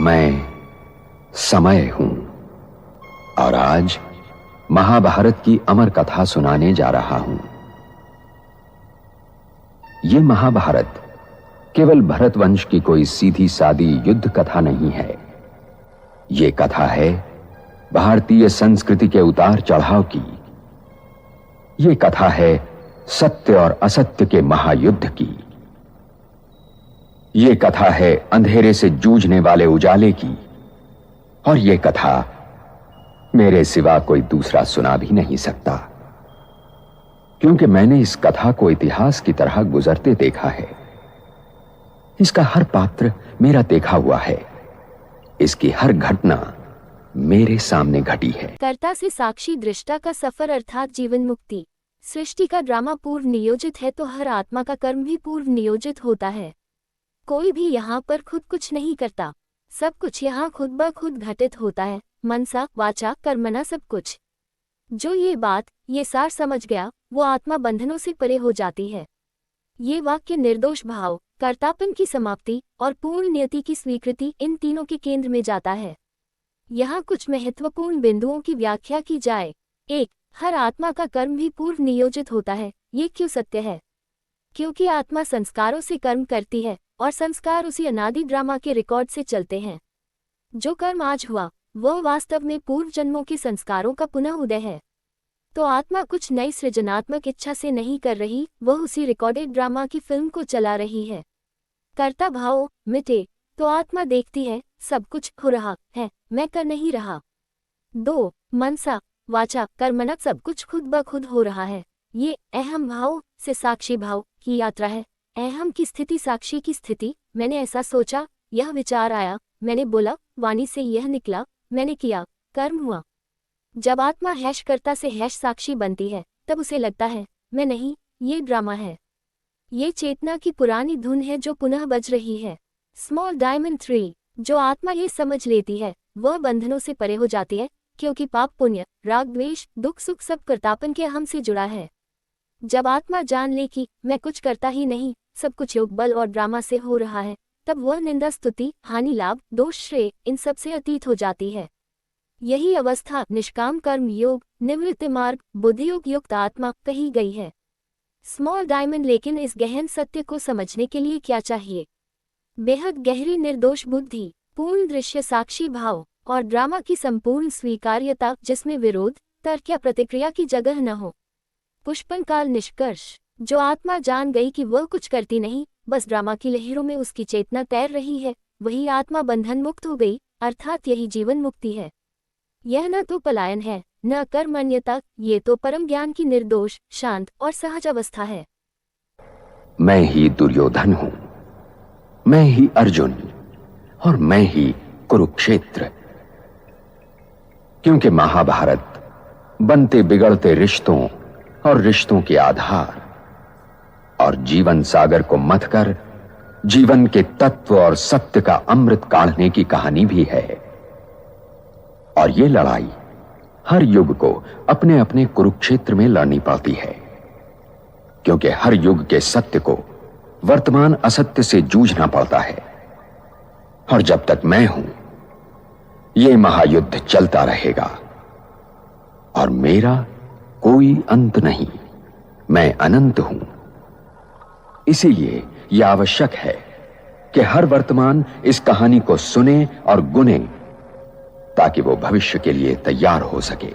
मैं समय हूं और आज महाभारत की अमर कथा सुनाने जा रहा हूं। यह महाभारत केवल भरत वंश की कोई सीधी सादी युद्ध कथा नहीं है। यह कथा है भारतीय संस्कृति के उतार चढ़ाव की। यह कथा है सत्य और असत्य के महायुद्ध की। यह कथा है अंधेरे से जूझने वाले उजाले की। और यह कथा मेरे सिवा कोई दूसरा सुना भी नहीं सकता, क्योंकि मैंने इस कथा को इतिहास की तरह गुजरते देखा है। इसका हर पात्र मेरा देखा हुआ है। इसकी हर घटना मेरे सामने घटी है। कर्ता से साक्षी दृष्टा का सफर अर्थात जीवन मुक्ति। सृष्टि का ड्रामा पूर्व नियोजित है तो हर आत्मा का कर्म भी पूर्व नियोजित होता है। कोई भी यहाँ पर खुद कुछ नहीं करता, सब कुछ यहाँ खुद ब खुद घटित होता है। मनसा वाचा कर्मणा सब कुछ। जो ये सार समझ गया वो आत्मा बंधनों से परे हो जाती है। ये वाक्य निर्दोष भाव, कर्तापन की समाप्ति और पूर्ण नियति की स्वीकृति इन तीनों के केंद्र में जाता है। यहाँ कुछ महत्वपूर्ण बिंदुओं की व्याख्या की जाए। 1. हर आत्मा का कर्म भी पूर्व नियोजित होता है। ये क्यों सत्य है? क्योंकि आत्मा संस्कारों से कर्म करती है और संस्कार उसी अनादि ड्रामा के रिकॉर्ड से चलते हैं। जो कर्म आज हुआ वह वास्तव में पूर्व जन्मों के संस्कारों का पुनः उदय है। तो आत्मा कुछ नई सृजनात्मक इच्छा से नहीं कर रही, वह उसी रिकॉर्डेड ड्रामा की फिल्म को चला रही है। कर्ता भाव मिटे तो आत्मा देखती है सब कुछ हो रहा है, मैं कर नहीं रहा। 2. मनसा वाचा कर्मणा सब कुछ खुद ब खुद हो रहा है। ये अहम भाव से साक्षी भाव की यात्रा है। अहम की स्थिति, साक्षी की स्थिति। मैंने ऐसा सोचा, यह विचार आया, मैंने बोला, वाणी से यह निकला, मैंने किया, कर्म हुआ। जब आत्मा हैश कर्ता से हैश साक्षी बनती है तब उसे लगता है मैं नहीं, ये ड्रामा है। ये चेतना की पुरानी धुन है जो पुनः बज रही है। Small diamond 3। जो आत्मा ये समझ लेती है वह बंधनों से परे हो जाती है, क्योंकि पाप पुण्य, राग द्वेष, दुख सुख सब कर्तापन के अहम से जुड़ा है। जब आत्मा जान ले कि मैं कुछ करता ही नहीं, सब कुछ योग बल और ड्रामा से हो रहा है, तब वह निंदा स्तुति हानि लाभ दोष श्रेय इन सब से अतीत हो जाती है। यही अवस्था निष्काम कर्म योग, निवृत्ति मार्ग, बुद्धि योग युक्त आत्मा कही गई है। Small diamond. लेकिन इस गहन सत्य को समझने के लिए क्या चाहिए? बेहद गहरी निर्दोष बुद्धि, पूर्ण दृश्य साक्षी भाव और ड्रामा की संपूर्ण स्वीकार्यता, जिसमें विरोध, तर्क या प्रतिक्रिया की जगह न हो। पुष्पन काल निष्कर्ष। जो आत्मा जान गई कि वह कुछ करती नहीं, बस ड्रामा की लहरों में उसकी चेतना तैर रही है, वही आत्मा बंधन मुक्त हो गई, अर्थात यही जीवन मुक्ति है। यह न तो पलायन है न कर्मण्यता, ये तो परम ज्ञान की निर्दोष, शांत और सहज अवस्था है। मैं ही दुर्योधन हूं, मैं ही अर्जुन और मैं ही कुरुक्षेत्र। क्योंकि महाभारत बनते बिगड़ते रिश्तों और रिश्तों के आधार और जीवन सागर को मथ कर जीवन के तत्व और सत्य का अमृत काढ़ने की कहानी भी है। और ये लड़ाई हर युग को अपने अपने कुरुक्षेत्र में लड़नी पड़ती है, क्योंकि हर युग के सत्य को वर्तमान असत्य से जूझना पड़ता है। और जब तक मैं हूं, यह महायुद्ध चलता रहेगा और मेरा कोई अंत नहीं। मैं अनंत हूं। इसीलिए यह आवश्यक है कि हर वर्तमान इस कहानी को सुने और गुने, ताकि वो भविष्य के लिए तैयार हो सके।